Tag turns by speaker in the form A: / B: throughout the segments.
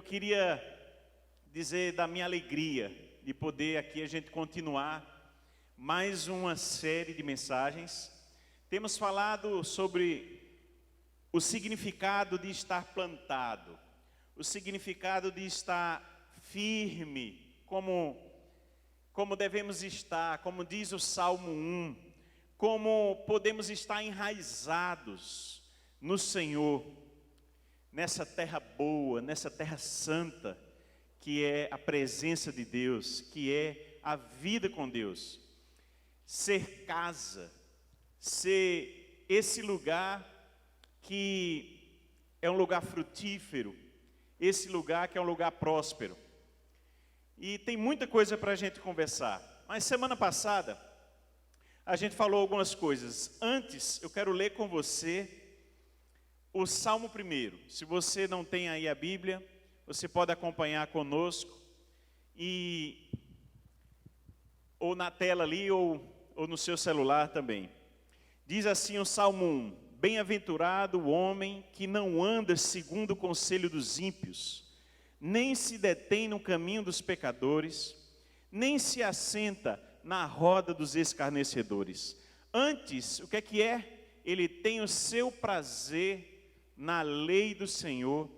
A: queria dizer da minha alegria de poder aqui a gente continuar mais uma série de mensagens. Temos falado sobre o significado de estar plantado, o significado de estar firme, como devemos estar, como diz o Salmo 1, como podemos estar enraizados no Senhor, nessa terra boa, nessa terra santa, que é a presença de Deus, que é a vida com Deus. Ser casa, ser esse lugar que é um lugar frutífero, esse lugar que é um lugar próspero. E tem muita coisa para a gente conversar, mas semana passada a gente falou algumas coisas. Antes, eu quero ler com você o Salmo 1. Se você não tem aí a Bíblia, você pode acompanhar conosco, ou na tela ali, ou no seu celular também. Diz assim o Salmo 1: Bem-aventurado o homem que não anda segundo o conselho dos ímpios, nem se detém no caminho dos pecadores, nem se assenta na roda dos escarnecedores. Antes, o que é? Ele tem o seu prazer na lei do Senhor,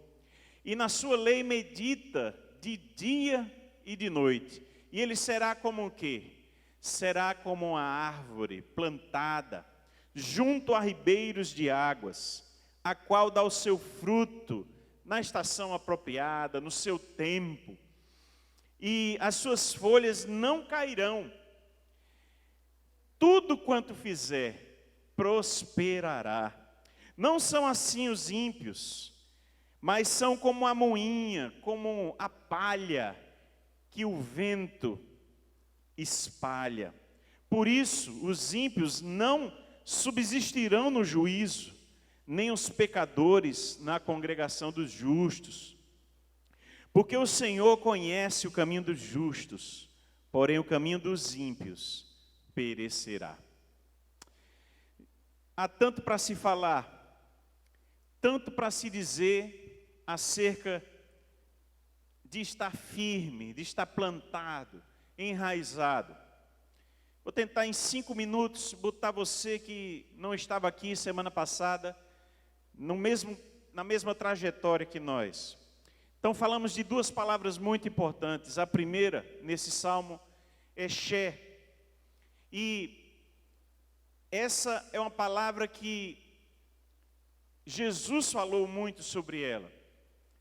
A: e na sua lei medita de dia e de noite. E ele será como o quê? Será como uma árvore plantada junto a ribeiros de águas, a qual dá o seu fruto na estação apropriada, no seu tempo, e as suas folhas não cairão. Tudo quanto fizer prosperará. Não são assim os ímpios, mas são como a moinha, como a palha que o vento espalha. Por isso, os ímpios não subsistirão no juízo, nem os pecadores na congregação dos justos. Porque o Senhor conhece o caminho dos justos, porém o caminho dos ímpios perecerá. Há tanto para se falar, tanto para se dizer acerca de estar firme, de estar plantado, enraizado. Vou tentar em 5 minutos botar você que não estava aqui semana passada, na mesma trajetória que nós. Então falamos de 2 palavras muito importantes. A primeira, nesse salmo, é Shé. E essa é uma palavra que Jesus falou muito sobre ela.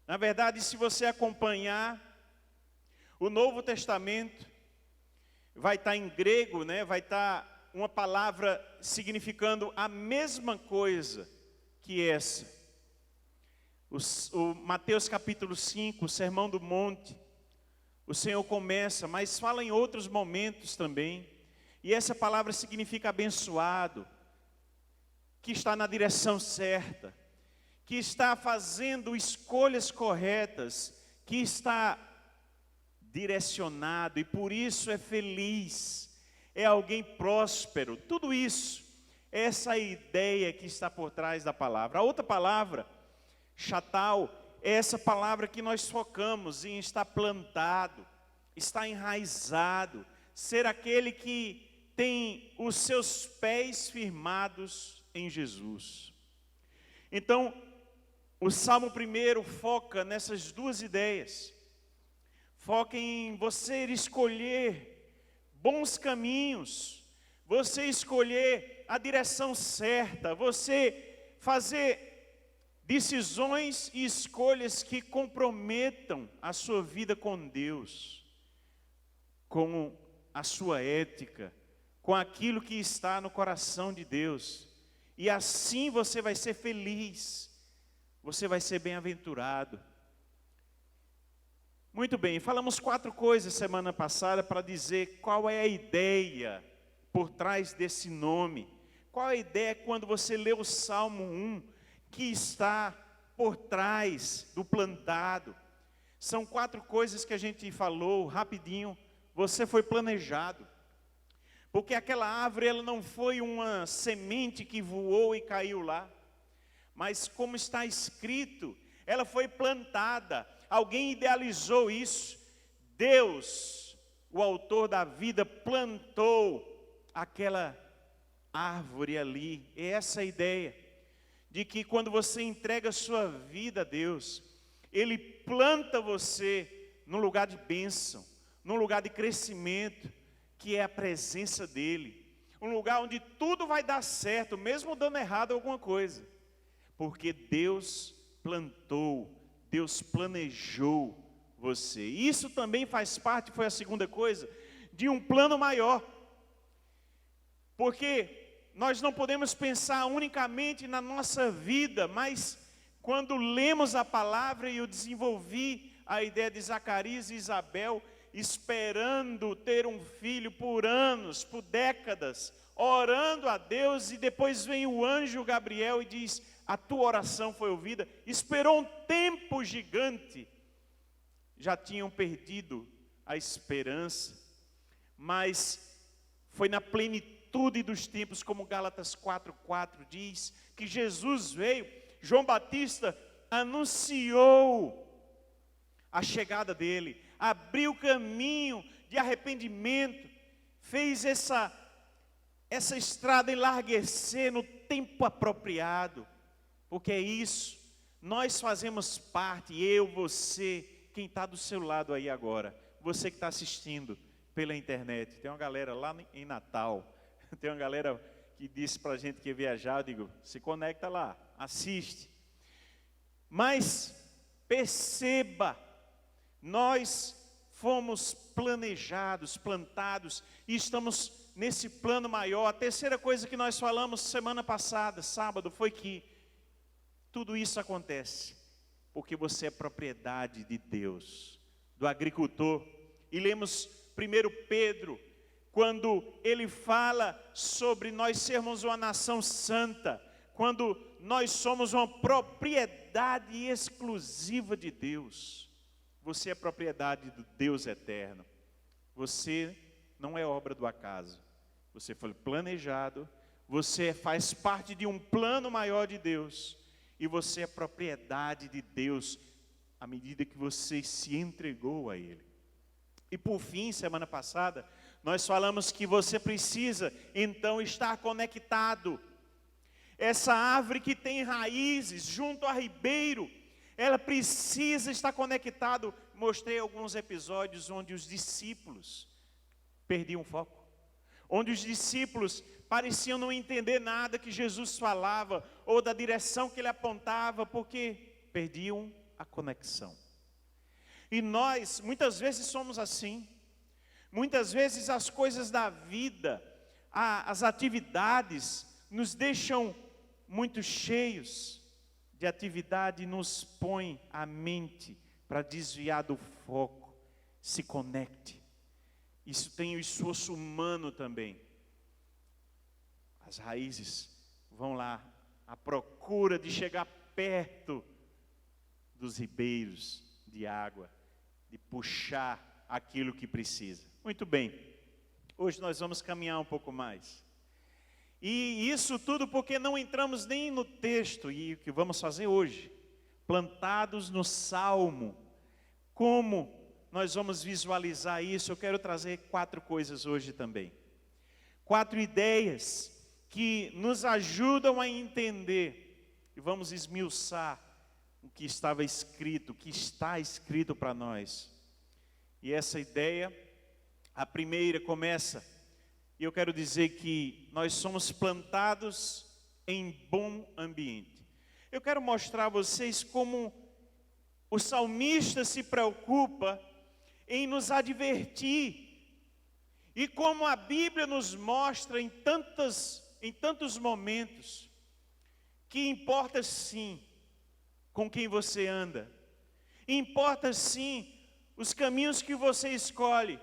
A: Na verdade, se você acompanhar o Novo Testamento, vai estar em grego, né? Vai estar uma palavra significando a mesma coisa que essa. O Mateus capítulo 5, o Sermão do Monte, o Senhor começa, mas fala em outros momentos também. E essa palavra significa abençoado, que está na direção certa, que está fazendo escolhas corretas, que está direcionado e por isso é feliz, é alguém próspero. Tudo isso, essa é a ideia que está por trás da palavra. A outra palavra, chatal, é essa palavra que nós focamos em estar plantado, estar enraizado, ser aquele que tem os seus pés firmados em Jesus. Então, o Salmo 1 foca nessas 2 ideias. Foca em você escolher bons caminhos, você escolher a direção certa, você fazer decisões e escolhas que comprometam a sua vida com Deus, com a sua ética, com aquilo que está no coração de Deus. E assim você vai ser feliz, você vai ser bem-aventurado. Muito bem, falamos 4 coisas semana passada para dizer qual é a ideia por trás desse nome. Qual é a ideia quando você lê o Salmo 1, que está por trás do plantado. São 4 coisas que a gente falou rapidinho. Você foi planejado. Porque aquela árvore, ela não foi uma semente que voou e caiu lá. Mas como está escrito, ela foi plantada. alguém idealizou isso. Deus, o autor da vida, plantou aquela árvore ali. É essa a ideia de que quando você entrega a sua vida a Deus, Ele planta você num lugar de bênção, num lugar de crescimento, que é a presença dEle. Um lugar onde tudo vai dar certo, mesmo dando errado alguma coisa. Porque Deus plantou, Deus planejou você. Isso também faz parte, foi a segunda coisa, de um plano maior. Porque nós não podemos pensar unicamente na nossa vida, mas quando lemos a palavra, e eu desenvolvi a ideia de Zacarias e Isabel, esperando ter um filho por anos, por décadas, orando a Deus, e depois vem o anjo Gabriel e diz: a tua oração foi ouvida. Esperou um tempo gigante, já tinham perdido a esperança, mas foi na plenitude dos tempos, como Gálatas 4:4 diz, que Jesus veio. João Batista anunciou a chegada dele, abriu caminho de arrependimento, fez essa estrada enlarguecer no tempo apropriado, porque é isso, nós fazemos parte, eu, você, quem está do seu lado aí agora, você que está assistindo pela internet. Tem uma galera lá em Natal, tem uma galera que disse para a gente que ia viajar. Eu digo, se conecta lá, assiste. Mas perceba, nós fomos planejados, plantados, e estamos nesse plano maior. A terceira coisa que nós falamos semana passada, sábado, foi que tudo isso acontece porque você é propriedade de Deus, do agricultor. E lemos 1 Pedro, quando ele fala sobre nós sermos uma nação santa, quando nós somos uma propriedade exclusiva de Deus. Você é propriedade do Deus eterno. Você não é obra do acaso. Você foi planejado, você faz parte de um plano maior de Deus, e você é propriedade de Deus à medida que você se entregou a Ele. E por fim, semana passada, nós falamos que você precisa então estar conectado. Essa árvore que tem raízes junto a ribeiro, ela precisa estar conectada. Mostrei alguns episódios onde os discípulos perdiam o foco, onde os discípulos pareciam não entender nada que Jesus falava, ou da direção que ele apontava, porque perdiam a conexão. E nós, muitas vezes somos assim. Muitas vezes as coisas da vida, as atividades, nos deixam muito cheios de atividade e nos põe a mente para desviar do foco. Se conecte. Isso tem o esforço humano também. As raízes vão lá à procura de chegar perto dos ribeiros de água, de puxar aquilo que precisa. Muito bem, hoje nós vamos caminhar um pouco mais. E isso tudo porque não entramos nem no texto, e o que vamos fazer hoje, plantados no Salmo. Como nós vamos visualizar isso? Eu quero trazer 4 coisas hoje também. 4 ideias que nos ajudam a entender, e vamos esmiuçar o que estava escrito, o que está escrito para nós. E essa ideia, a primeira começa, e eu quero dizer que nós somos plantados em bom ambiente. Eu quero mostrar a vocês como o salmista se preocupa em nos advertir, e como a Bíblia nos mostra em tantos momentos, que importa sim com quem você anda, importa sim os caminhos que você escolhe,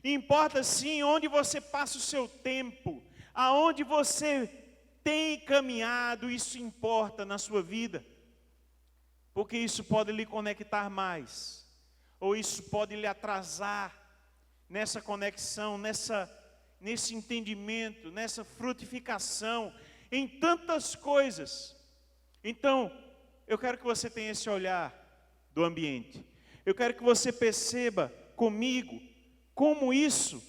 A: importa sim onde você passa o seu tempo, aonde você tem caminhado. Isso importa na sua vida, porque isso pode lhe conectar mais, ou isso pode lhe atrasar nessa conexão, nesse entendimento, nessa frutificação, em tantas coisas. Então, eu quero que você tenha esse olhar do ambiente. Eu quero que você perceba comigo como isso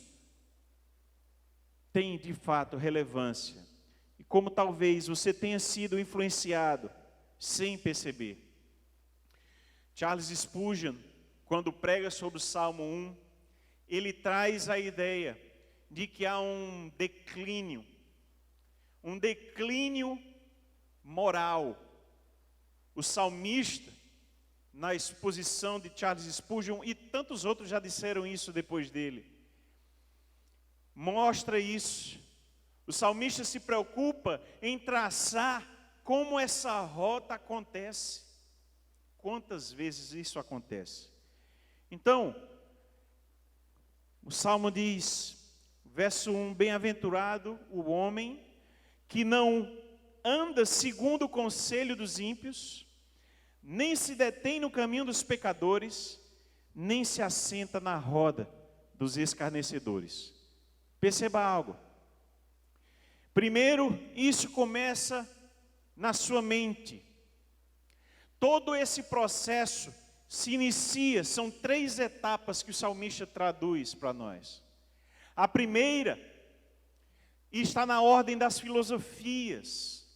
A: tem de fato relevância. E como talvez você tenha sido influenciado sem perceber. Charles Spurgeon, quando prega sobre o Salmo 1, ele traz a ideia de que há um declínio moral. O salmista, na exposição de Charles Spurgeon, e tantos outros já disseram isso depois dele, mostra isso. O salmista se preocupa em traçar como essa rota acontece. Quantas vezes isso acontece? Então, o Salmo diz, verso 1, bem-aventurado o homem que não anda segundo o conselho dos ímpios, nem se detém no caminho dos pecadores, nem se assenta na roda dos escarnecedores. Perceba algo. Primeiro, isso começa na sua mente. Todo esse processo se inicia, são 3 etapas que o salmista traduz para nós. A primeira está na ordem das filosofias,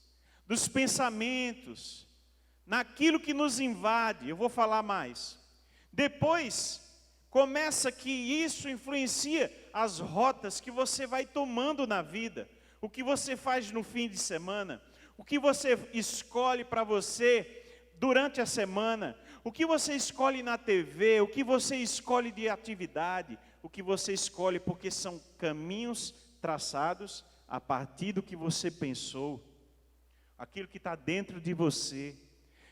A: dos pensamentos, naquilo que nos invade. Eu vou falar mais. Depois, começa que isso influencia as rotas que você vai tomando na vida, o que você faz no fim de semana, o que você escolhe para você durante a semana, o que você escolhe na TV, o que você escolhe de atividade, o que você escolhe, porque são caminhos traçados a partir do que você pensou, aquilo que está dentro de você,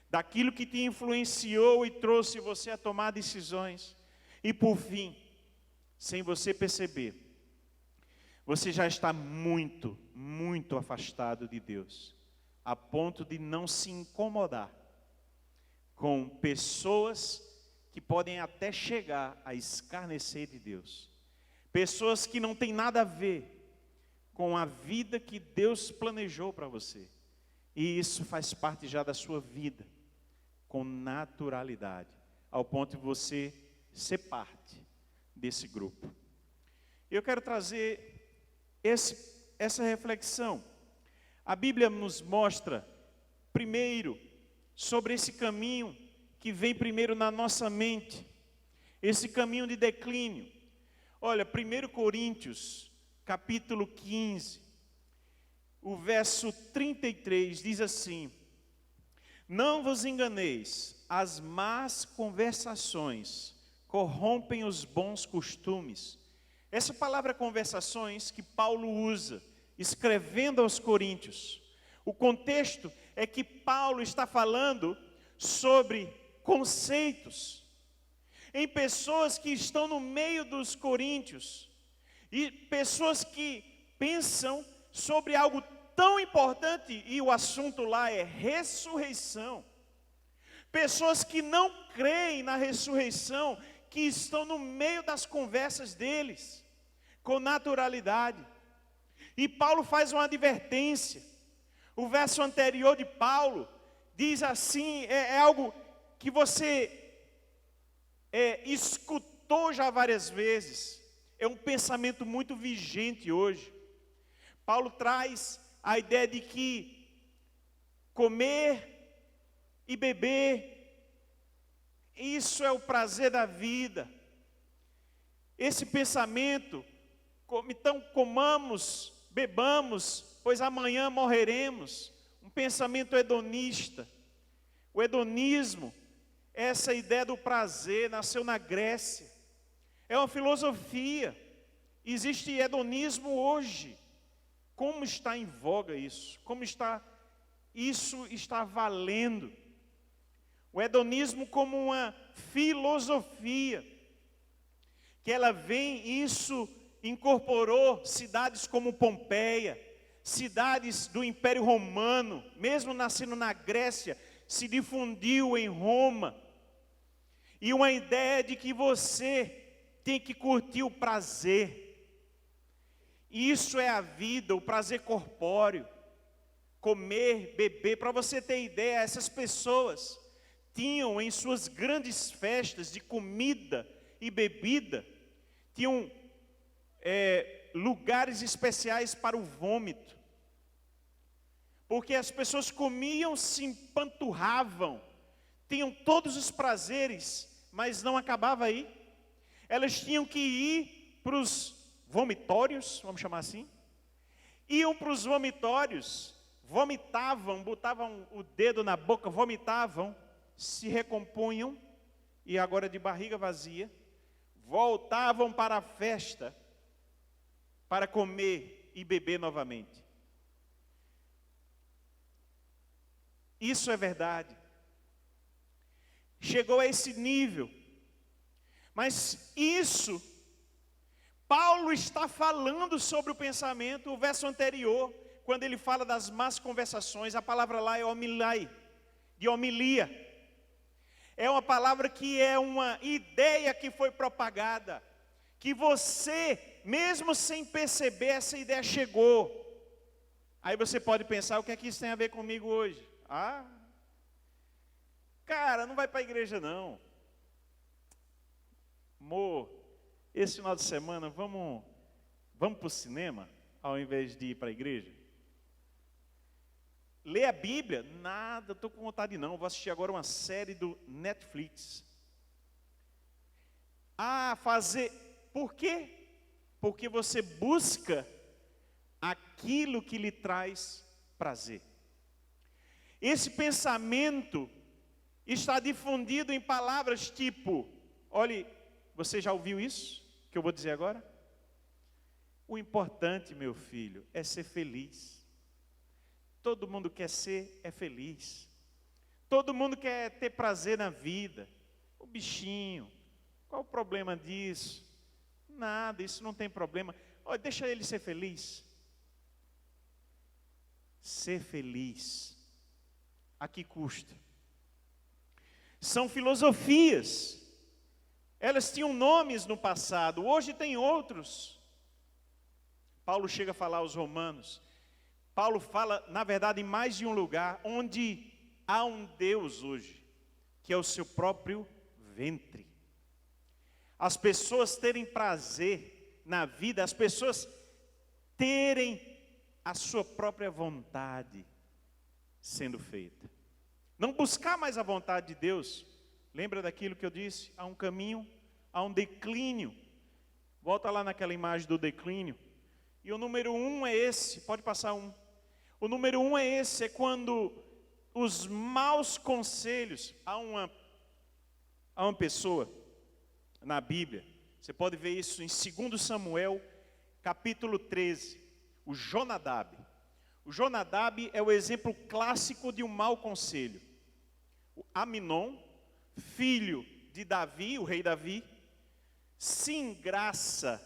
A: daquilo que te influenciou e trouxe você a tomar decisões. E por fim, sem você perceber, você já está muito, muito afastado de Deus, a ponto de não se incomodar com pessoas que podem até chegar a escarnecer de Deus. Pessoas que não têm nada a ver com a vida que Deus planejou para você. E isso faz parte já da sua vida, com naturalidade, ao ponto de você ser parte desse grupo. Eu quero trazer essa reflexão. A Bíblia nos mostra, primeiro, sobre esse caminho que vem primeiro na nossa mente, esse caminho de declínio. Olha, 1 Coríntios, capítulo 15, o verso 33 diz assim: não vos enganeis, as más conversações corrompem os bons costumes. Essa palavra conversações que Paulo usa, escrevendo aos Coríntios, o contexto é que Paulo está falando sobre conceitos em pessoas que estão no meio dos coríntios e pessoas que pensam sobre algo tão importante, e o assunto lá é ressurreição. Pessoas que não creem na ressurreição, que estão no meio das conversas deles, com naturalidade. E Paulo faz uma advertência. O verso anterior de Paulo diz assim, é algo que você escutou já várias vezes, é um pensamento muito vigente hoje. Paulo traz a ideia de que comer e beber, isso é o prazer da vida. Esse pensamento, então comamos, bebamos, pois amanhã morreremos. Um pensamento hedonista. O hedonismo, essa ideia do prazer, nasceu na Grécia. É uma filosofia. Existe hedonismo hoje. Como está em voga isso? Como isso está valendo? O hedonismo como uma filosofia, que ela vem, isso incorporou cidades como Pompeia, cidades do Império Romano, mesmo nascendo na Grécia, se difundiu em Roma. E uma ideia de que você tem que curtir o prazer. Isso é a vida, o prazer corpóreo. Comer, beber. Para você ter ideia, essas pessoas tinham em suas grandes festas de comida e bebida, tinham lugares especiais para o vômito. Porque as pessoas comiam, se empanturravam, tinham todos os prazeres, mas não acabava aí. Elas tinham que ir para os vomitórios, vamos chamar assim. Iam para os vomitórios, vomitavam, botavam o dedo na boca, vomitavam, se recompunham, e agora de barriga vazia, voltavam para a festa, para comer e beber novamente. Isso é verdade. Chegou a esse nível. Mas isso, Paulo está falando sobre o pensamento. O verso anterior, quando ele fala das más conversações, a palavra lá é homilai, de homilia. É uma palavra que é uma ideia que foi propagada, que você, mesmo sem perceber, essa ideia chegou. Aí você pode pensar, o que é que isso tem a ver comigo hoje? Ah, cara, não vai para a igreja não. Amor, esse final de semana vamos para o cinema, ao invés de ir para a igreja? Ler a Bíblia? Nada, estou com vontade não, vou assistir agora uma série do Netflix. Por quê? Porque você busca aquilo que lhe traz prazer. Esse pensamento está difundido em palavras tipo, olhe, você já ouviu isso que eu vou dizer agora? O importante, meu filho, é ser feliz. Todo mundo quer ser feliz. Todo mundo quer ter prazer na vida. O bichinho, qual o problema disso? Nada, isso não tem problema. Olha, deixa ele ser feliz. Ser feliz. A que custa? São filosofias. Elas tinham nomes no passado, hoje tem outros. Paulo chega a falar aos romanos. Paulo fala, na verdade, em mais de um lugar, onde há um Deus hoje, que é o seu próprio ventre. As pessoas terem prazer na vida, as pessoas terem a sua própria vontade sendo feita. Não buscar mais a vontade de Deus. Lembra daquilo que eu disse? Há um caminho, há um declínio. Volta lá naquela imagem do declínio. E o número 1 é esse, pode passar um. O número 1 é esse, é quando os maus conselhos, há uma pessoa na Bíblia, você pode ver isso em 2 Samuel, capítulo 13, o Jonadab. O Jonadab é o exemplo clássico de um mau conselho. O Aminon, filho de Davi, o rei Davi, se engraça,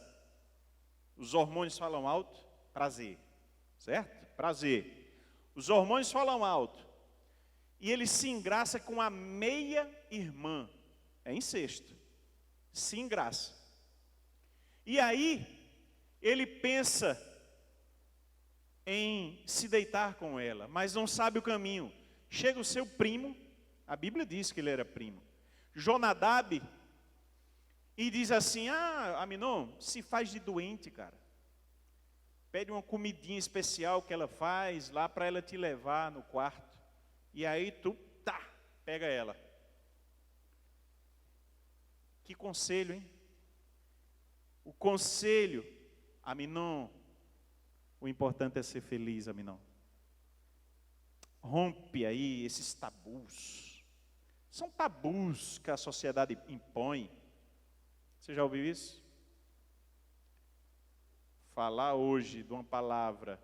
A: os hormônios falam alto, prazer, certo? Prazer. Os hormônios falam alto. E ele se engraça com a meia-irmã, é incesto, se engraça. E aí, ele pensa em se deitar com ela, mas não sabe o caminho. Chega o seu primo, a Bíblia diz que ele era primo, Jonadab, e diz assim, Aminon, se faz de doente, cara. Pede uma comidinha especial que ela faz lá para ela te levar no quarto. E aí tu, pega ela. Que conselho, hein? O conselho, Aminon, o importante é ser feliz, Aminon. Rompe aí esses tabus. São tabus que a sociedade impõe. Você já ouviu isso? Falar hoje de uma palavra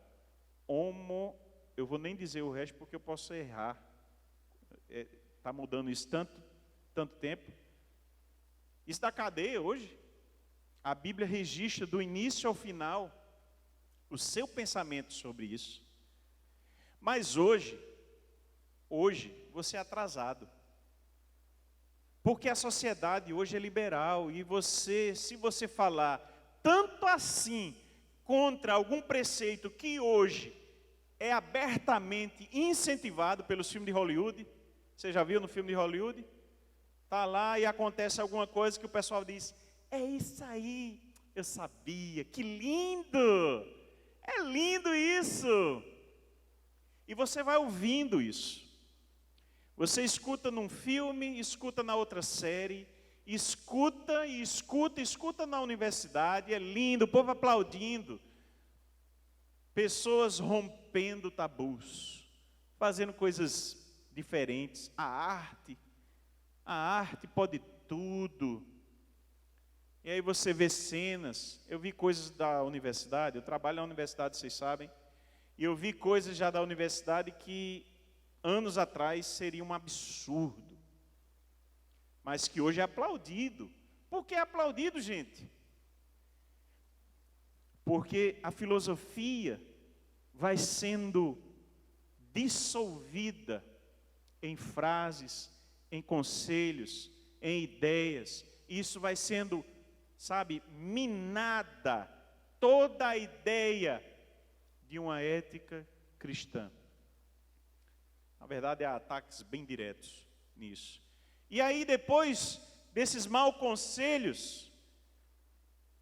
A: homo, eu vou nem dizer o resto porque eu posso errar. Está mudando isso tanto tempo. Isso da cadeia hoje. A Bíblia registra do início ao final o seu pensamento sobre isso. Mas hoje você é atrasado. Porque a sociedade hoje é liberal e se você falar tanto assim contra algum preceito que hoje é abertamente incentivado pelos filmes de Hollywood, Você já viu no filme de Hollywood? Está lá e acontece alguma coisa que o pessoal diz, é isso aí, eu sabia, que lindo, é lindo isso. E você vai ouvindo isso. Você escuta num filme, escuta na outra série, escuta e escuta na universidade, é lindo, o povo aplaudindo. Pessoas rompendo tabus, fazendo coisas diferentes. A arte pode tudo. E aí você vê cenas, eu vi coisas da universidade, eu trabalho na universidade, vocês sabem, e eu vi coisas já da universidade que anos atrás seria um absurdo, mas que hoje é aplaudido. Por que é aplaudido, gente? Porque a filosofia vai sendo dissolvida em frases, em conselhos, em ideias. Isso vai sendo, minada toda a ideia de uma ética cristã. Na verdade, há ataques bem diretos nisso. E aí, depois desses maus conselhos,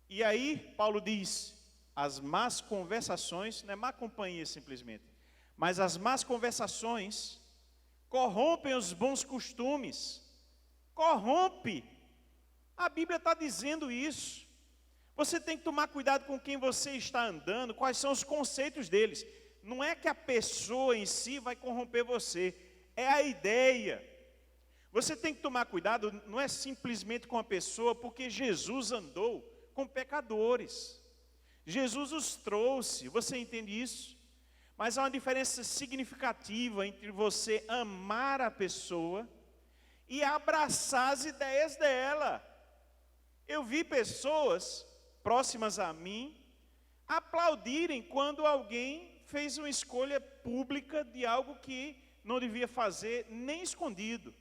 A: e aí, Paulo diz, as más conversações, não é má companhia simplesmente, mas as más conversações corrompem os bons costumes. Corrompe. A Bíblia está dizendo isso. Você tem que tomar cuidado com quem você está andando, quais são os conceitos deles. Não é que a pessoa em si vai corromper você, é a ideia. Você tem que tomar cuidado, não é simplesmente com a pessoa, porque Jesus andou com pecadores. Jesus os trouxe, você entende isso? Mas há uma diferença significativa entre você amar a pessoa e abraçar as ideias dela. Eu vi pessoas próximas a mim aplaudirem quando alguém fez uma escolha pública de algo que não devia fazer nem escondido,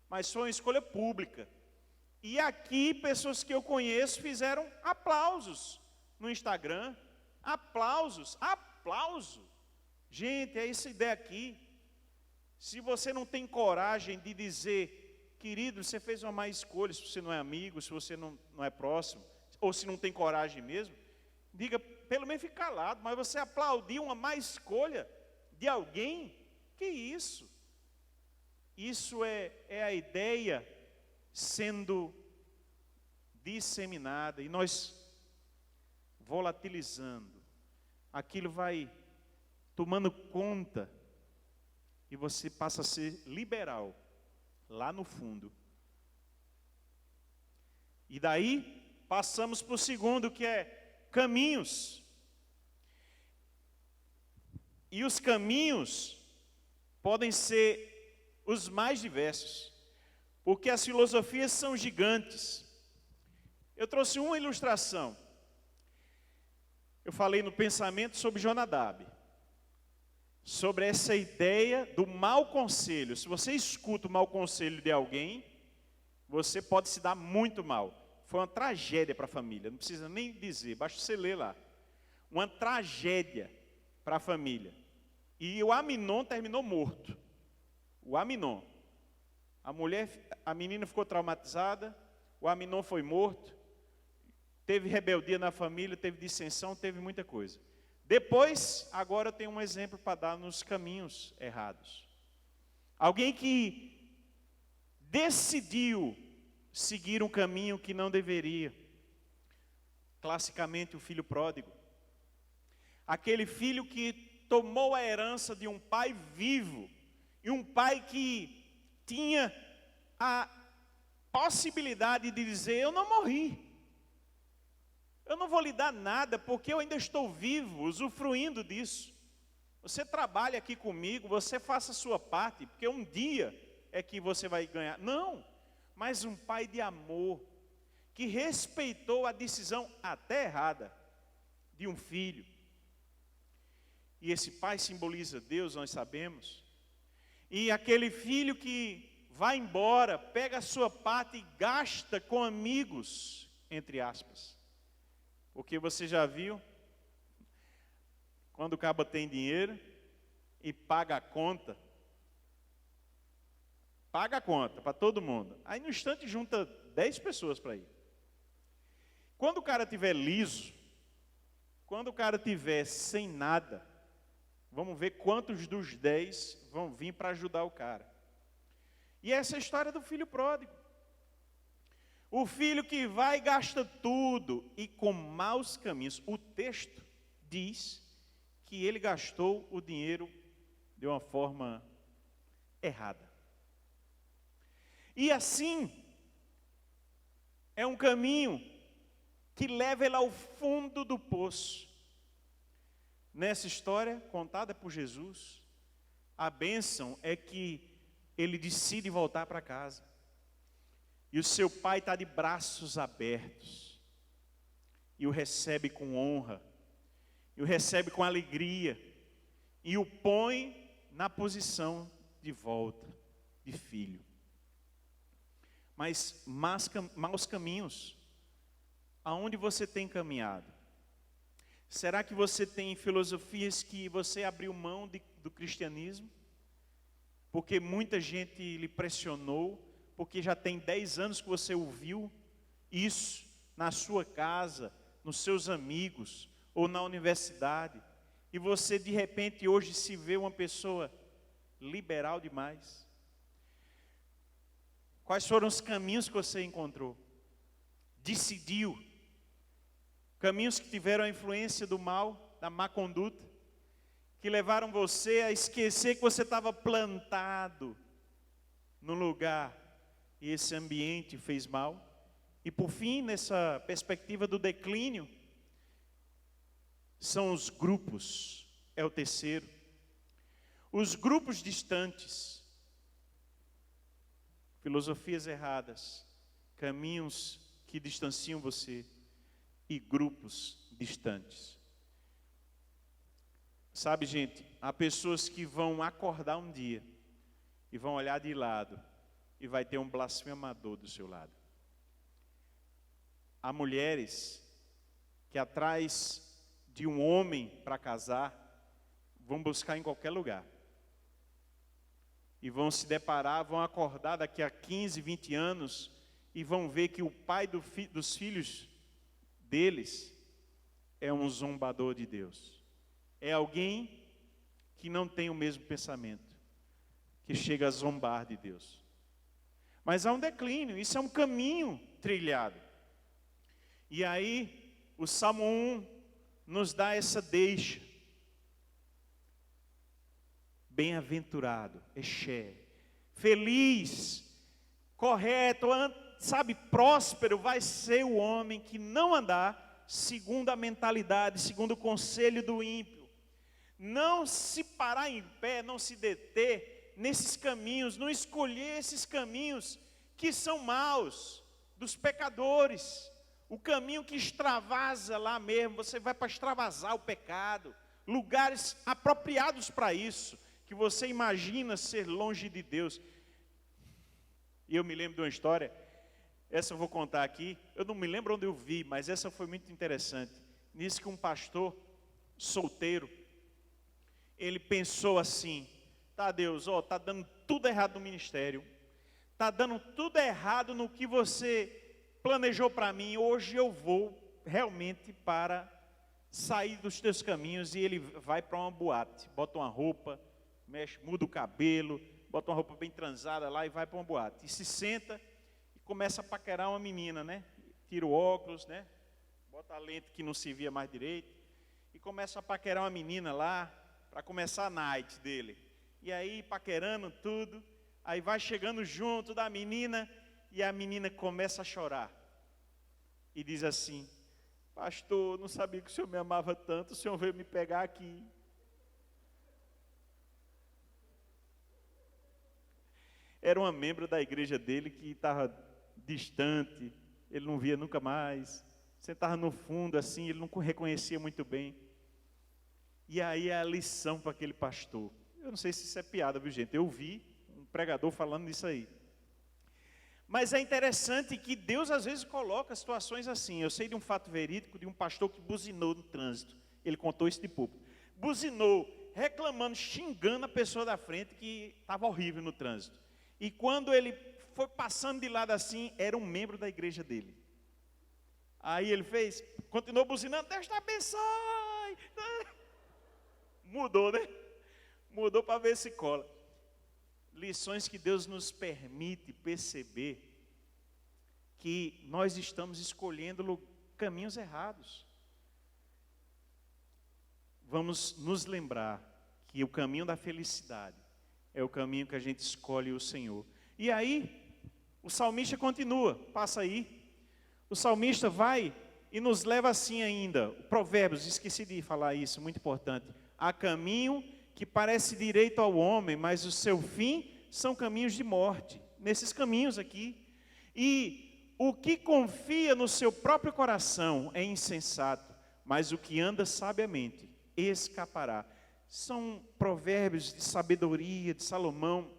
A: mas foi uma escolha pública. E aqui pessoas que eu conheço fizeram aplausos no Instagram, aplauso. Gente, é essa ideia aqui. Se você não tem coragem de dizer, querido, você fez uma má escolha, se você não é amigo, se você não é próximo, ou se não tem coragem mesmo, diga, pelo menos fique calado, mas você aplaudir uma má escolha de alguém, que isso? Isso é a ideia sendo disseminada, e nós volatilizando, aquilo vai tomando conta, e você passa a ser liberal, lá no fundo. E daí, passamos para o segundo, que é caminhos. E os caminhos podem ser os mais diversos, porque as filosofias são gigantes. Eu trouxe uma ilustração. Eu falei no pensamento sobre Jonadab, sobre essa ideia do mau conselho. Se você escuta o mau conselho de alguém, você pode se dar muito mal. Foi uma tragédia para a família, não precisa nem dizer, basta você ler lá. Uma tragédia para a família. E o Aminon terminou morto. O Aminon. A menina ficou traumatizada, o Aminon foi morto, teve rebeldia na família, teve dissensão, teve muita coisa. Depois, agora eu tenho um exemplo para dar nos caminhos errados. Alguém que decidiu seguir um caminho que não deveria. Classicamente, o filho pródigo. Aquele filho que tomou a herança de um pai vivo, e um pai que tinha a possibilidade de dizer, eu não morri. Eu não vou lhe dar nada, porque eu ainda estou vivo, usufruindo disso. Você trabalha aqui comigo, você faça a sua parte, porque um dia é que você vai ganhar. Não, mas um pai de amor, que respeitou a decisão até errada de um filho. E esse pai simboliza Deus, nós sabemos. E aquele filho que vai embora, pega a sua parte e gasta com amigos, entre aspas. Porque você já viu, quando o cabo tem dinheiro e paga a conta paga a conta para todo mundo. Aí no instante junta 10 pessoas para ir. Quando o cara estiver liso, quando o cara estiver sem nada, vamos ver quantos dos 10 vão vir para ajudar o cara. E essa é a história do filho pródigo. O filho que vai e gasta tudo e com maus caminhos. O texto diz que ele gastou o dinheiro de uma forma errada. E assim, é um caminho que leva ele ao fundo do poço. Nessa história contada por Jesus, a bênção é que ele decide voltar para casa. E o seu pai está de braços abertos. E o recebe com honra. E o recebe com alegria. E o põe na posição de volta, de filho. Mas maus caminhos, aonde você tem caminhado? Será que você tem filosofias que você abriu mão do cristianismo? Porque muita gente lhe pressionou, porque já tem 10 anos que você ouviu isso na sua casa, nos seus amigos ou na universidade, e você de repente hoje se vê uma pessoa liberal demais. Quais foram os caminhos que você encontrou? Decidiu. Caminhos que tiveram a influência do mal, da má conduta, que levaram você a esquecer que você estava plantado no lugar e esse ambiente fez mal. E por fim, nessa perspectiva do declínio, são os grupos, é o terceiro. Os grupos distantes, filosofias erradas, caminhos que distanciam você e grupos distantes. Sabe, gente, há pessoas que vão acordar um dia e vão olhar de lado e vai ter um blasfemador do seu lado. Há mulheres que atrás de um homem para casar, vão buscar em qualquer lugar. E vão se deparar, vão acordar daqui a 15, 20 anos e vão ver que o pai dos filhos deles é um zombador de Deus. É alguém que não tem o mesmo pensamento, que chega a zombar de Deus. Mas há um declínio, isso é um caminho trilhado. E aí, o Salmo 1 nos dá essa deixa. Bem-aventurado, Exé, feliz, correto, sabe, próspero vai ser o homem que não andar segundo a mentalidade, segundo o conselho do ímpio. Não se parar em pé, não se deter nesses caminhos, não escolher esses caminhos que são maus, dos pecadores. O caminho que extravasa lá mesmo, você vai para extravasar o pecado, lugares apropriados para isso, que você imagina ser longe de Deus. E eu me lembro de uma história, essa eu vou contar aqui, eu não me lembro onde eu vi, mas essa foi muito interessante. Nisso que um pastor solteiro, ele pensou assim: tá, Deus, tá dando tudo errado no ministério, tá dando tudo errado no que você planejou para mim, hoje eu vou realmente para sair dos teus caminhos. E ele vai para uma boate, bota uma roupa, mexe, muda o cabelo, bota uma roupa bem transada lá e vai para uma boate. E se senta e começa a paquerar uma menina, né? Tira o óculos, né? Bota a lente que não se via mais direito e começa a paquerar uma menina lá para começar a night dele. E aí paquerando tudo, aí vai chegando junto da menina e a menina começa a chorar. E diz assim: pastor, não sabia que o senhor me amava tanto, o senhor veio me pegar aqui. Era uma membro da igreja dele que estava distante, ele não via nunca mais, sentava no fundo assim, ele não reconhecia muito bem. E aí é a lição para aquele pastor. Eu não sei se isso é piada, viu, gente? Eu vi um pregador falando disso aí. Mas é interessante que Deus às vezes coloca situações assim. Eu sei de um fato verídico de um pastor que buzinou no trânsito. Ele contou isso de público. Buzinou, reclamando, xingando a pessoa da frente que estava horrível no trânsito. E quando ele foi passando de lado assim, era um membro da igreja dele. Aí ele continuou buzinando, Deus te abençoe. Mudou, né? Mudou para ver se cola. Lições que Deus nos permite perceber que nós estamos escolhendo caminhos errados. Vamos nos lembrar que o caminho da felicidade é o caminho que a gente escolhe o Senhor. E aí, o salmista continua, passa aí. O salmista vai e nos leva assim ainda. Provérbios, esqueci de falar isso, muito importante. Há caminho que parece direito ao homem, mas o seu fim são caminhos de morte. Nesses caminhos aqui. E o que confia no seu próprio coração é insensato, mas o que anda sabiamente escapará. São provérbios de sabedoria de Salomão,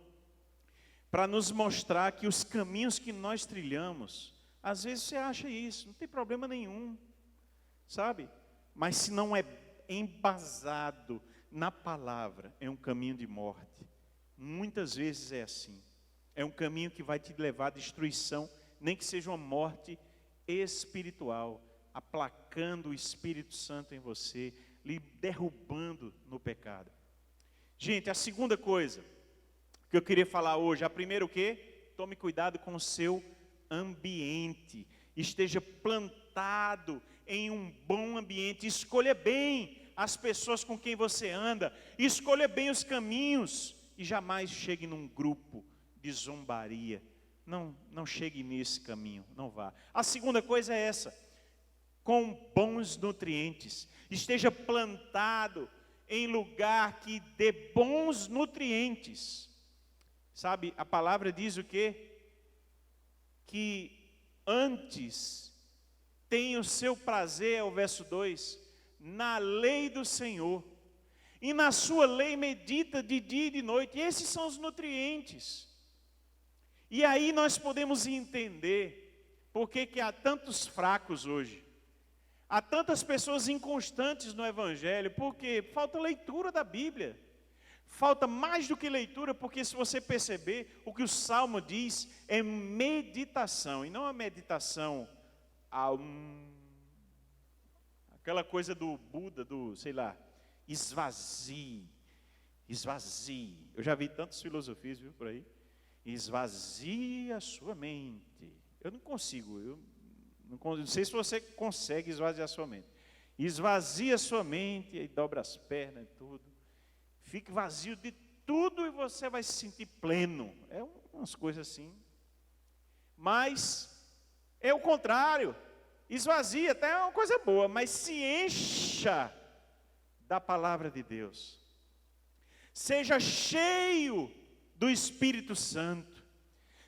A: para nos mostrar que os caminhos que nós trilhamos, às vezes você acha isso, não tem problema nenhum, sabe? Mas se não é embasado na palavra, é um caminho de morte. Muitas vezes é assim. É um caminho que vai te levar à destruição, nem que seja uma morte espiritual, aplacando o Espírito Santo em você, lhe derrubando no pecado. Gente, a segunda coisa que eu queria falar hoje, a primeira o quê? Tome cuidado com o seu ambiente. Esteja plantado em um bom ambiente. Escolha bem as pessoas com quem você anda. Escolha bem os caminhos. E jamais chegue num grupo de zombaria. Não chegue nesse caminho, não vá. A segunda coisa é essa. Com bons nutrientes. Esteja plantado em lugar que dê bons nutrientes. Sabe, a palavra diz o quê? Que antes tem o seu prazer, é o verso 2, na lei do Senhor. E na sua lei medita de dia e de noite. E esses são os nutrientes. E aí nós podemos entender por que há tantos fracos hoje. Há tantas pessoas inconstantes no Evangelho, porque falta leitura da Bíblia. Falta mais do que leitura, porque se você perceber, o que o Salmo diz é meditação. E não a meditação, aquela coisa do Buda, esvazie. Eu já vi tantas filosofias, viu, por aí. Esvazie a sua mente. Eu não consigo, não sei se você consegue esvaziar a sua mente. Esvazia a sua mente, e aí dobra as pernas e tudo. Fique vazio de tudo e você vai se sentir pleno. É umas coisas assim. Mas é o contrário. Esvazia, até é uma coisa boa, mas se encha da palavra de Deus. Seja cheio do Espírito Santo.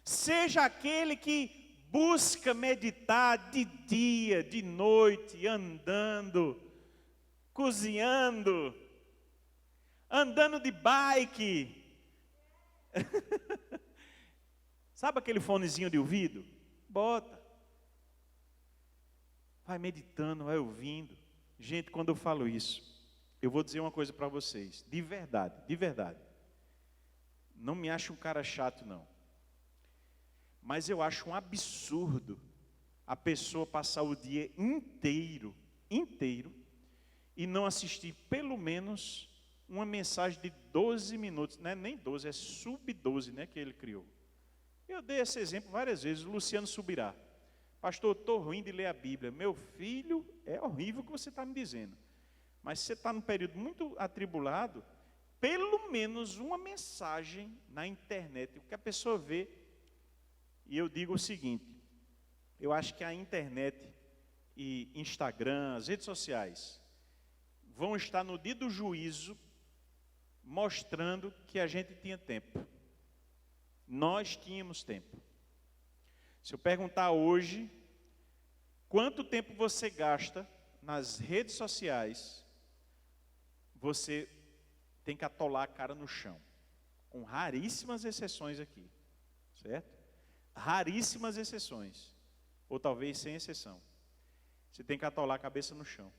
A: Seja aquele que busca meditar de dia, de noite, andando, cozinhando, andando de bike. Sabe aquele fonezinho de ouvido? Bota. Vai meditando, vai ouvindo. Gente, quando eu falo isso, eu vou dizer uma coisa para vocês, de verdade. Não me acho um cara chato, não. Mas eu acho um absurdo a pessoa passar o dia inteiro, e não assistir pelo menos uma mensagem de 12 minutos, não é nem 12, é sub-12, né, que ele criou. Eu dei esse exemplo várias vezes, o Luciano Subirá. Pastor, estou ruim de ler a Bíblia. Meu filho, é horrível o que você está me dizendo. Mas se você está num período muito atribulado, pelo menos uma mensagem na internet, o que a pessoa vê. E eu digo o seguinte, eu acho que a internet e Instagram, as redes sociais, vão estar no dia do juízo, mostrando que a gente tinha tempo. Nós tínhamos tempo. Se eu perguntar hoje, quanto tempo você gasta nas redes sociais, você tem que atolar a cara no chão. Com raríssimas exceções aqui, certo? Raríssimas exceções, ou talvez sem exceção. Você tem que atolar a cabeça no chão.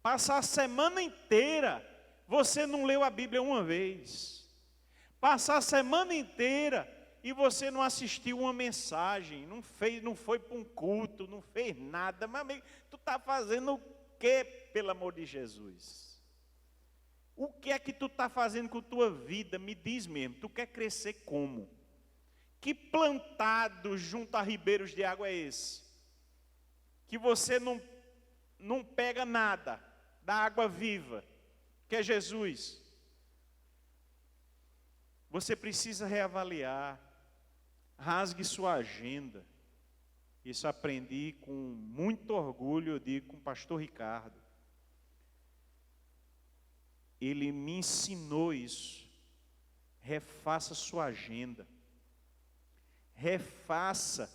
A: Passar a semana inteira, você não leu a Bíblia uma vez. Passar a semana inteira, e você não assistiu uma mensagem, não foi para um culto, não fez nada, mas amigo, tu está fazendo o que, pelo amor de Jesus? O que é que tu está fazendo com tua vida? Me diz mesmo, tu quer crescer como? Que plantado junto a ribeiros de água é esse? Que você não pega nada da água viva, que é Jesus. Você precisa reavaliar, rasgue sua agenda. Isso aprendi com muito orgulho, eu digo, com o pastor Ricardo. Ele me ensinou isso. Refaça sua agenda. Refaça.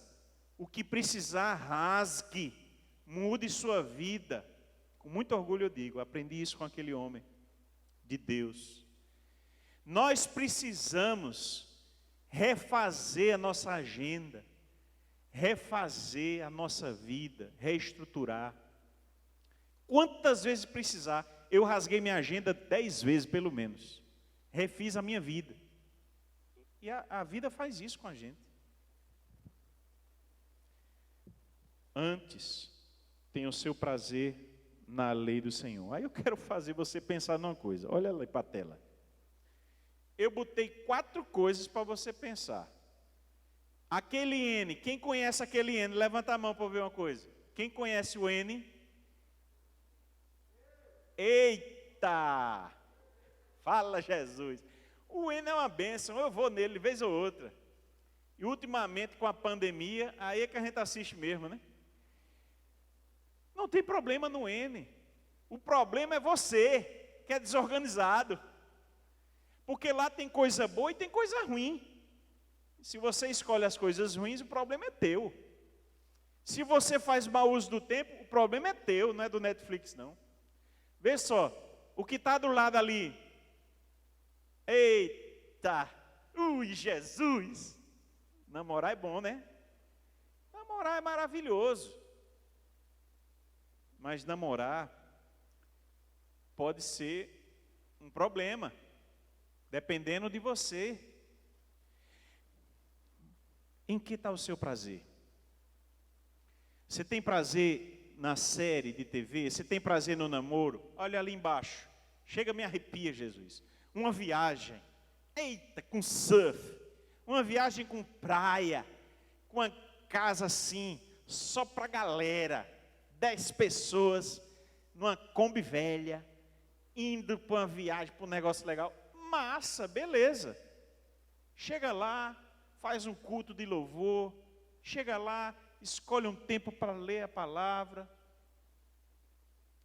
A: O que precisar, rasgue. Mude sua vida. Com muito orgulho eu digo, aprendi isso com aquele homem de Deus. Nós precisamos refazer a nossa agenda, refazer a nossa vida, reestruturar. Quantas vezes precisar, eu rasguei minha agenda 10 vezes pelo menos. Refiz a minha vida. E a vida faz isso com a gente. Antes, tenha o seu prazer na lei do Senhor. Aí eu quero fazer você pensar numa coisa. Olha ali para a tela. Eu botei 4 coisas para você pensar. Aquele N, quem conhece aquele N? Levanta a mão para ver uma coisa. Quem conhece o N? Eita! Fala, Jesus. O N é uma bênção, eu vou nele de vez ou outra. E ultimamente com a pandemia, aí é que a gente assiste mesmo, né? Não tem problema no N. O problema é você, que é desorganizado. Porque lá tem coisa boa e tem coisa ruim. Se você escolhe as coisas ruins, o problema é teu. Se você faz mau uso do tempo, o problema é teu, não é do Netflix, não. Vê só, o que está do lado ali. Eita! Ui, Jesus! Namorar é bom, né? Namorar é maravilhoso. Mas namorar pode ser um problema, dependendo de você. Em que está o seu prazer? Você tem prazer na série de TV? Você tem prazer no namoro? Olha ali embaixo. Chega, me arrepia, Jesus. Uma viagem. Eita, com surf. Uma viagem com praia. Com uma casa assim, só para galera. 10 pessoas, numa Kombi velha, indo para uma viagem, para um negócio legal. Massa, beleza. Chega lá, faz um culto de louvor. Chega lá, escolhe um tempo para ler a palavra.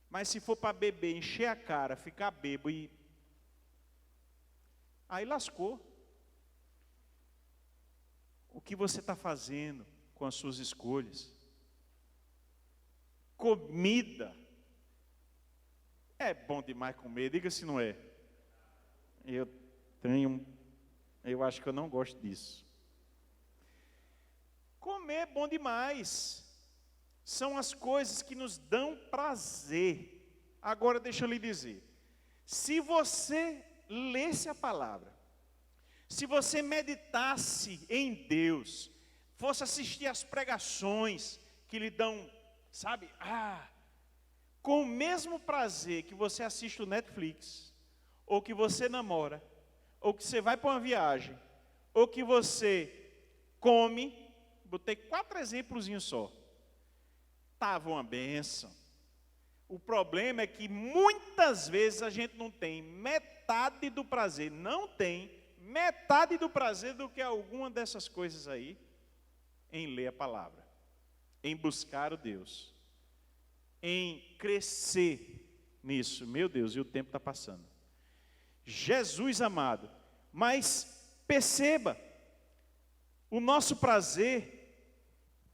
A: Mas se for para beber, encher a cara, ficar bêbado e... aí lascou. O que você está fazendo com as suas escolhas? Comida. É bom demais comer, diga se não é. Eu acho que eu não gosto disso. Comer é bom demais. São as coisas que nos dão prazer. Agora deixa eu lhe dizer. Se você lesse a palavra, se você meditasse em Deus, fosse assistir às pregações que lhe dão, sabe, com o mesmo prazer que você assiste o Netflix, ou que você namora, ou que você vai para uma viagem, ou que você come, botei 4 exemplozinhos só. Estava uma bênção. O problema é que muitas vezes a gente não tem metade do prazer, não tem metade do prazer do que alguma dessas coisas aí, em ler a palavra, em buscar o Deus, em crescer nisso. Meu Deus, e o tempo está passando. Jesus amado, mas perceba, o nosso prazer,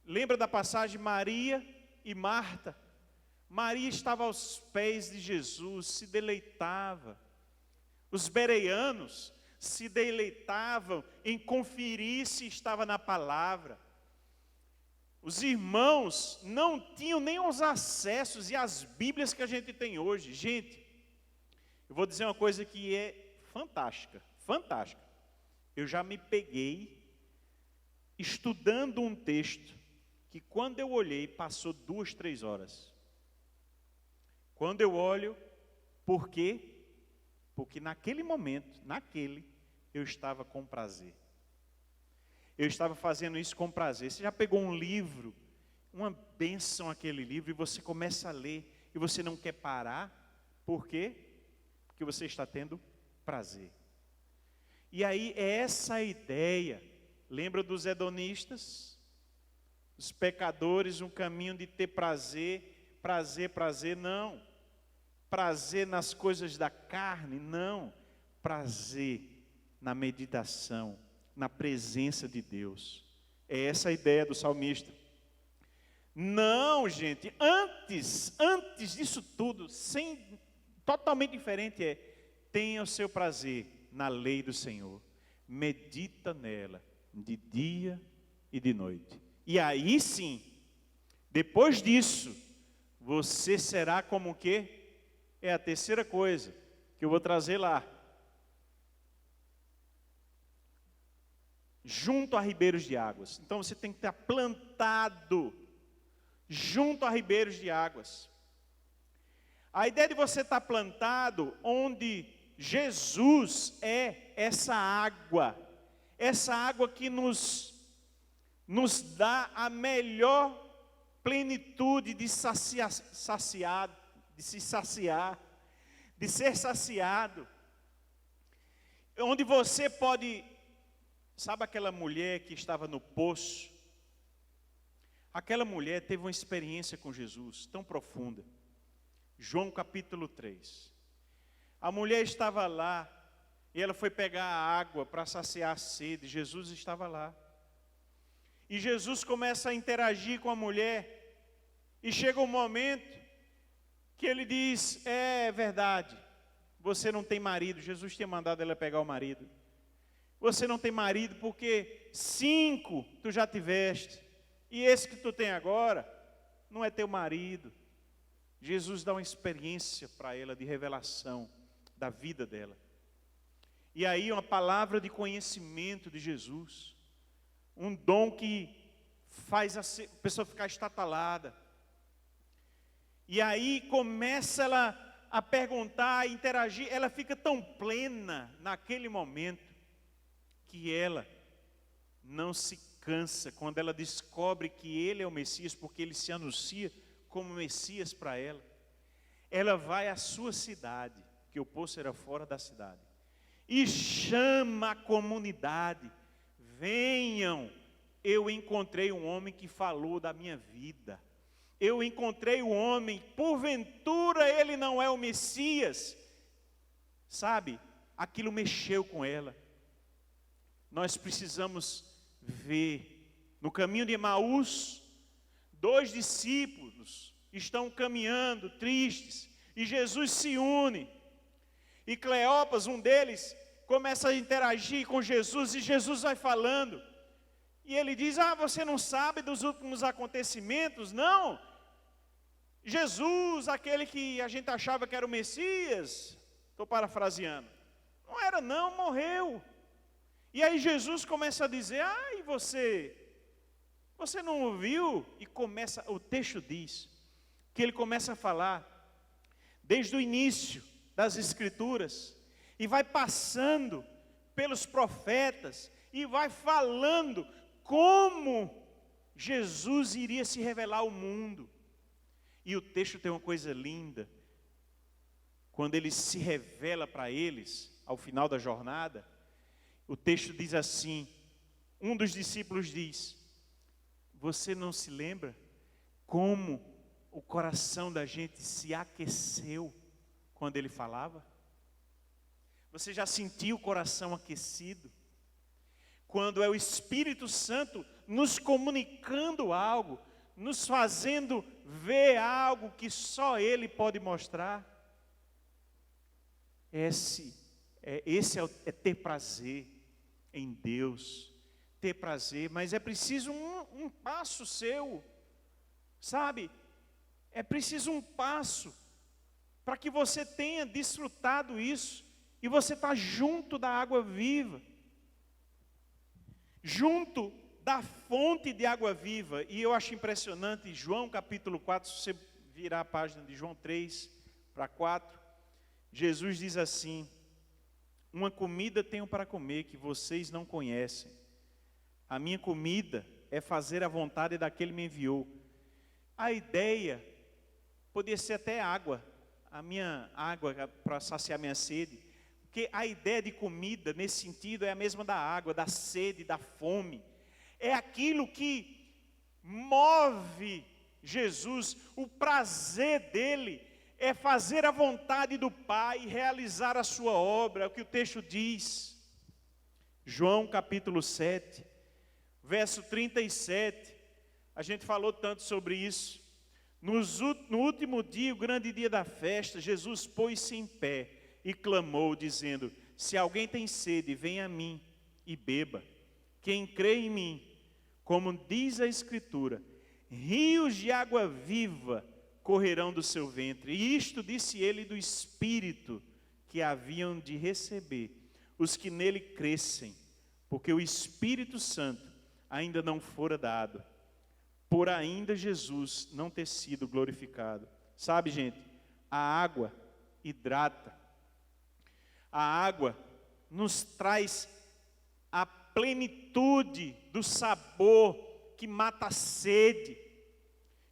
A: lembra da passagem Maria e Marta? Maria estava aos pés de Jesus, se deleitava. Os bereanos se deleitavam em conferir se estava na palavra. Os irmãos não tinham nem os acessos e as Bíblias que a gente tem hoje. Gente, eu vou dizer uma coisa que é fantástica, fantástica. Eu já me peguei estudando um texto que quando eu olhei passou 2, 3 horas. Quando eu olho, por quê? Porque naquele momento, eu estava com prazer. Eu estava fazendo isso com prazer. Você já pegou um livro, uma bênção aquele livro, e você começa a ler, e você não quer parar, por quê? Porque você está tendo prazer. E aí é essa a ideia. Lembra dos hedonistas? Os pecadores, um caminho de ter prazer, prazer, não. Prazer nas coisas da carne, não. Prazer na meditação, na presença de Deus. É essa a ideia do salmista. Não, gente, antes disso tudo, totalmente diferente tenha o seu prazer na lei do Senhor. Medita nela, de dia e de noite. E aí sim, depois disso, você será como o quê? É a terceira coisa que eu vou trazer lá. Junto a ribeiros de águas. Então você tem que estar plantado junto a ribeiros de águas. A ideia de você estar plantado onde Jesus é essa água que nos dá a melhor plenitude de ser saciado. Onde você pode, sabe aquela mulher que estava no poço? Aquela mulher teve uma experiência com Jesus tão profunda. João capítulo 3. A mulher estava lá, e ela foi pegar a água para saciar a sede. Jesus estava lá. E Jesus começa a interagir com a mulher. E chega um momento que ele diz: é verdade, você não tem marido. Jesus tinha mandado ela pegar o marido. Você não tem marido porque 5 tu já tiveste. E esse que tu tem agora não é teu marido. Jesus dá uma experiência para ela de revelação da vida dela. E aí uma palavra de conhecimento de Jesus. Um dom que faz a pessoa ficar estatalada. E aí começa ela a perguntar, a interagir. Ela fica tão plena naquele momento que ela não se cansa quando ela descobre que ele é o Messias, porque ele se anuncia como Messias para ela. Ela vai à sua cidade, que o poço era fora da cidade, e chama a comunidade: venham, eu encontrei um homem que falou da minha vida. Eu encontrei um homem, porventura ele não é o Messias. Sabe, aquilo mexeu com ela. Nós precisamos ver, no caminho de Emaús, 2 discípulos estão caminhando tristes, e Jesus se une, e Cleopas, um deles, começa a interagir com Jesus, e Jesus vai falando, e ele diz: você não sabe dos últimos acontecimentos? Não, Jesus, aquele que a gente achava que era o Messias, estou parafraseando, não era não, morreu. E aí Jesus começa a dizer: e você não ouviu? E começa, o texto diz, que ele começa a falar, desde o início das Escrituras, e vai passando pelos profetas, e vai falando como Jesus iria se revelar ao mundo. E o texto tem uma coisa linda, quando ele se revela para eles, ao final da jornada, o texto diz assim, um dos discípulos diz: você não se lembra como o coração da gente se aqueceu quando ele falava? Você já sentiu o coração aquecido? Quando é o Espírito Santo nos comunicando algo, nos fazendo ver algo que só Ele pode mostrar. Esse é ter prazer em Deus, ter prazer, mas é preciso um passo seu, sabe? É preciso um passo para que você tenha desfrutado isso, e você está junto da água viva, junto da fonte de água viva. E eu acho impressionante, João capítulo 4, se você virar a página de João 3 para 4, Jesus diz assim: uma comida tenho para comer que vocês não conhecem. A minha comida é fazer a vontade daquele que me enviou. A ideia poderia ser até água, a minha água para saciar minha sede. Porque a ideia de comida, nesse sentido, é a mesma da água, da sede, da fome. É aquilo que move Jesus, o prazer dele é fazer a vontade do Pai e realizar a sua obra, é o que o texto diz. João capítulo 7, verso 37, a gente falou tanto sobre isso. No último dia, o grande dia da festa, Jesus pôs-se em pé e clamou, dizendo: se alguém tem sede, venha a mim e beba. Quem crê em mim, como diz a Escritura, rios de água viva correrão do seu ventre. E isto disse ele do Espírito que haviam de receber os que nele crescem, porque o Espírito Santo ainda não fora dado, por ainda Jesus não ter sido glorificado. Sabe, gente, a água hidrata. A água nos traz a plenitude do sabor que mata a sede.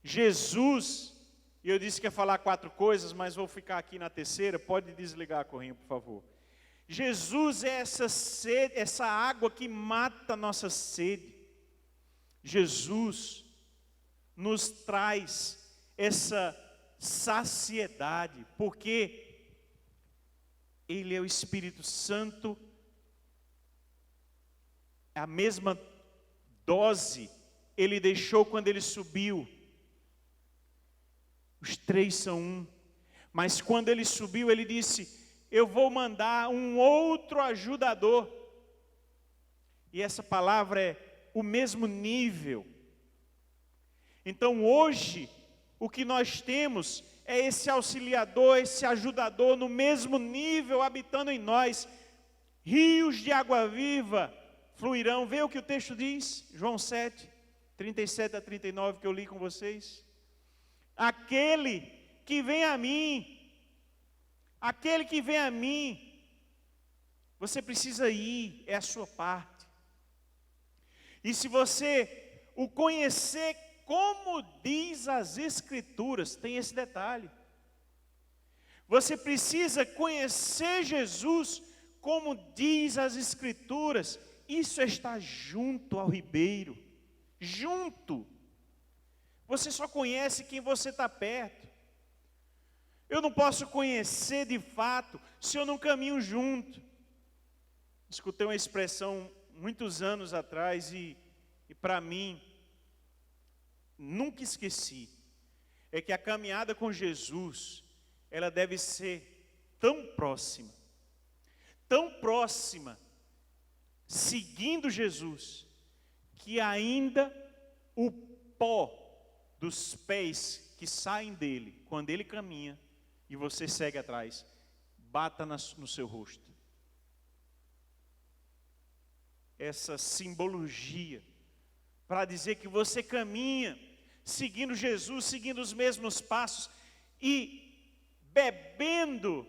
A: Jesus, e eu disse que ia falar 4 coisas, mas vou ficar aqui na terceira. Pode desligar a corrente, por favor. Jesus é essa sede, essa água que mata a nossa sede. Jesus nos traz essa saciedade, porque Ele é o Espírito Santo, a mesma dose Ele deixou quando Ele subiu. Os 3 são um, mas quando Ele subiu, Ele disse: eu vou mandar um outro ajudador. E essa palavra é o mesmo nível. Então hoje, o que nós temos é esse auxiliador, esse ajudador no mesmo nível, habitando em nós. Rios de água viva fluirão. Vê o que o texto diz, João 7, 37 a 39, que eu li com vocês. Aquele que vem a mim, você precisa ir, é a sua parte. E se você o conhecer como diz as Escrituras, tem esse detalhe. Você precisa conhecer Jesus como diz as Escrituras. Isso é estar junto ao ribeiro, junto. Você só conhece quem você está perto. Eu não posso conhecer de fato se eu não caminho junto. Escutei uma expressão muitos anos atrás e para mim, nunca esqueci. É que a caminhada com Jesus, ela deve ser tão próxima, seguindo Jesus, que ainda o pó dos pés que saem dele, quando ele caminha e você segue atrás, bata no seu rosto. Essa simbologia para dizer que você caminha seguindo Jesus, seguindo os mesmos passos e bebendo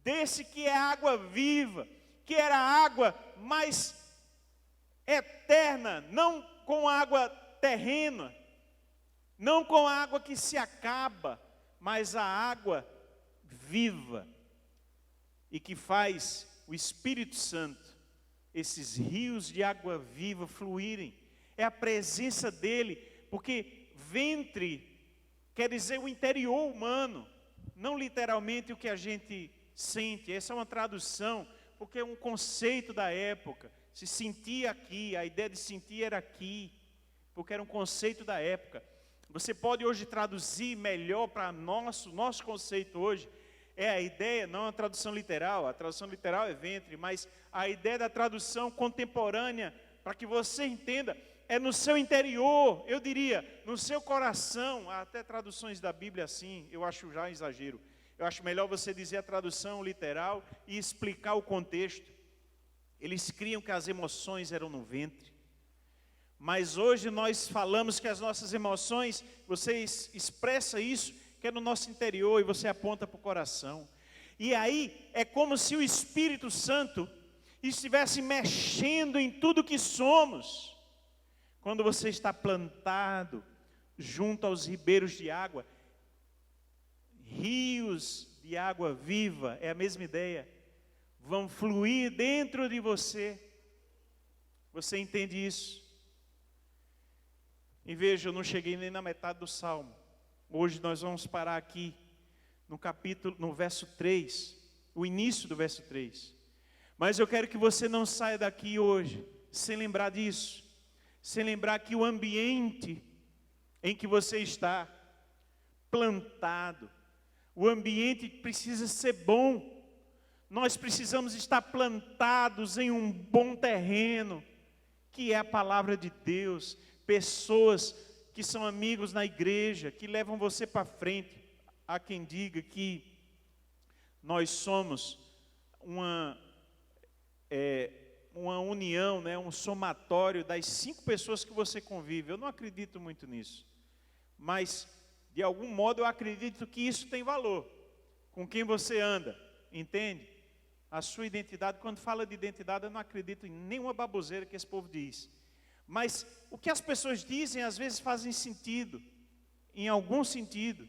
A: desse que é água viva, que era a água mais eterna, não com água terrena, não com água que se acaba, mas a água viva e que faz o Espírito Santo, esses rios de água viva fluírem. É a presença dele, porque ventre quer dizer o interior humano, não literalmente o que a gente sente. Essa é uma tradução, porque é um conceito da época. Se sentia aqui, a ideia de sentir era aqui, porque era um conceito da época. Você pode hoje traduzir melhor para nosso conceito hoje, é a ideia, não a tradução literal, a tradução literal é ventre, mas a ideia da tradução contemporânea, para que você entenda, é no seu interior, eu diria, no seu coração. Há até traduções da Bíblia assim, eu acho já exagero. Eu acho melhor você dizer a tradução literal e explicar o contexto. Eles criam que as emoções eram no ventre, Mas hoje nós falamos que as nossas emoções, você expressa isso, que é no nosso interior, e você aponta para o coração. E aí é como se o Espírito Santo estivesse mexendo em tudo que somos. Quando você está plantado junto aos ribeiros de água, rios de água viva, é a mesma ideia, vão fluir dentro de você. Você entende isso? E veja, eu não cheguei nem na metade do Salmo. Hoje nós vamos parar aqui no verso 3, o início do verso 3. Mas eu quero que você não saia daqui hoje sem lembrar disso, sem lembrar que o ambiente em que você está plantado, o ambiente precisa ser bom. Nós precisamos estar plantados em um bom terreno, que é a palavra de Deus. Pessoas que são amigos na igreja, que levam você para frente. Há quem diga que nós somos uma união, né, um somatório das 5 pessoas que você convive. Eu não acredito muito nisso, mas de algum modo eu acredito que isso tem valor. Com quem você anda, entende? A sua identidade. Quando fala de identidade, eu não acredito em nenhuma baboseira que esse povo diz. Mas o que as pessoas dizem às vezes fazem sentido, em algum sentido.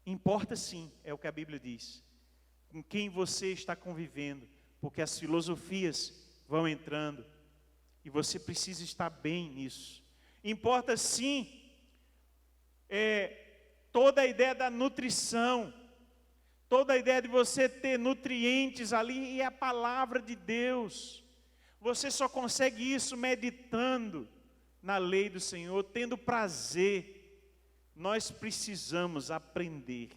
A: Importa sim, é o que a Bíblia diz, com quem você está convivendo, porque as filosofias vão entrando e você precisa estar bem nisso. Importa sim, toda a ideia da nutrição, toda a ideia de você ter nutrientes ali, e a palavra de Deus. Você só consegue isso meditando na lei do Senhor, tendo prazer. Nós precisamos aprender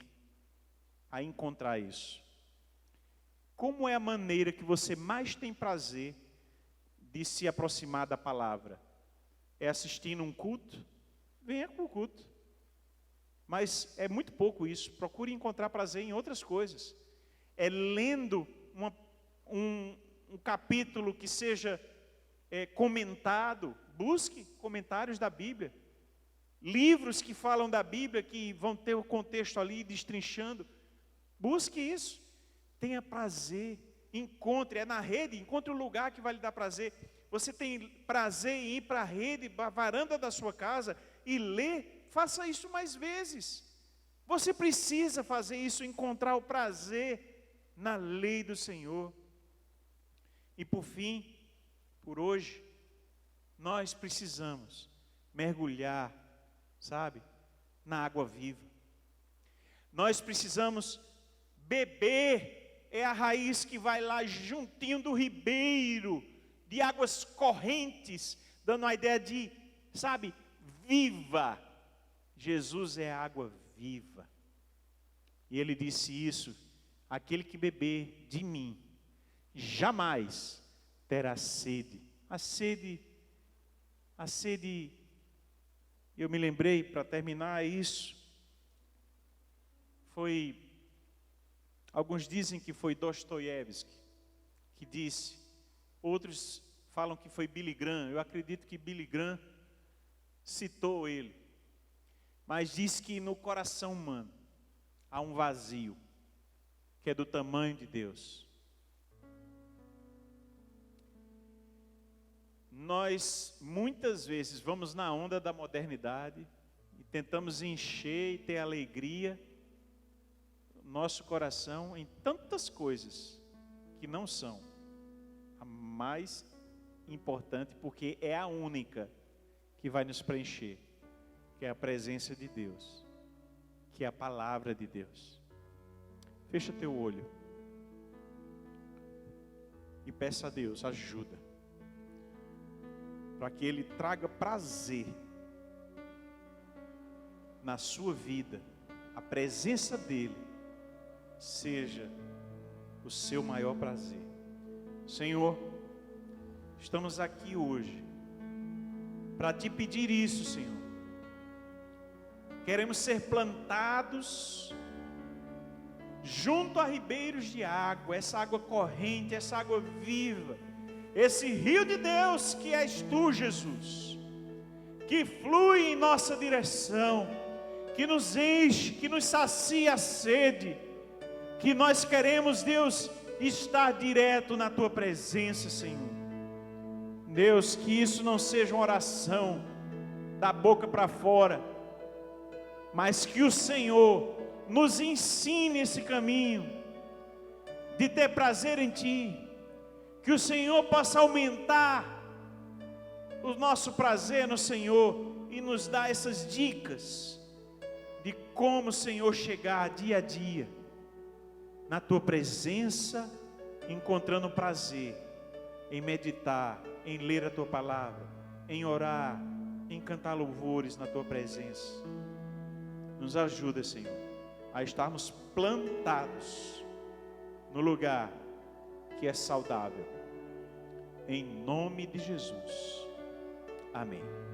A: a encontrar isso. Como é a maneira que você mais tem prazer de se aproximar da palavra? É assistindo um culto? Venha para o culto. Mas é muito pouco isso. Procure encontrar prazer em outras coisas. É lendo um capítulo que seja comentado. Busque comentários da Bíblia. Livros que falam da Bíblia, que vão ter o contexto ali destrinchando. Busque isso. Tenha prazer. Encontre, é na rede, encontre um lugar que vai lhe dar prazer. Você tem prazer em ir para a rede, para a varanda da sua casa e ler? Faça isso mais vezes. Você precisa fazer isso, encontrar o prazer na lei do Senhor. E por fim, por hoje, nós precisamos mergulhar, sabe, na água viva. Nós precisamos beber, é a raiz que vai lá juntinho do ribeiro, de águas correntes, dando a ideia de, sabe, viva. Jesus é a água viva. E ele disse isso: aquele que beber de mim, jamais terá sede. A sede, eu me lembrei, para terminar isso, alguns dizem que foi Dostoiévski que disse, outros falam que foi Billy Graham. Eu acredito que Billy Graham citou ele, mas diz que no coração humano há um vazio, que é do tamanho de Deus. Nós muitas vezes vamos na onda da modernidade e tentamos encher e ter alegria no nosso coração em tantas coisas que não são a mais importante, porque é a única que vai nos preencher, que é a presença de Deus, que é a palavra de Deus. Fecha teu olho e peça a Deus ajuda, para que Ele traga prazer na sua vida, a presença dEle seja o seu maior prazer. Senhor, estamos aqui hoje para te pedir isso, Senhor. Queremos ser plantados junto a ribeiros de água, essa água corrente, essa água viva, esse rio de Deus que és tu, Jesus, que flui em nossa direção, que nos enche, que nos sacia a sede, que nós queremos, Deus, estar direto na tua presença, Senhor. Deus, que isso não seja uma oração da boca para fora, mas que o Senhor nos ensine esse caminho de ter prazer em ti, que o Senhor possa aumentar o nosso prazer no Senhor e nos dar essas dicas de como, Senhor, chegar dia a dia na tua presença, encontrando prazer em meditar, em ler a tua palavra, em orar, em cantar louvores na tua presença. Nos ajuda, Senhor, a estarmos plantados no lugar que é saudável. Em nome de Jesus. Amém.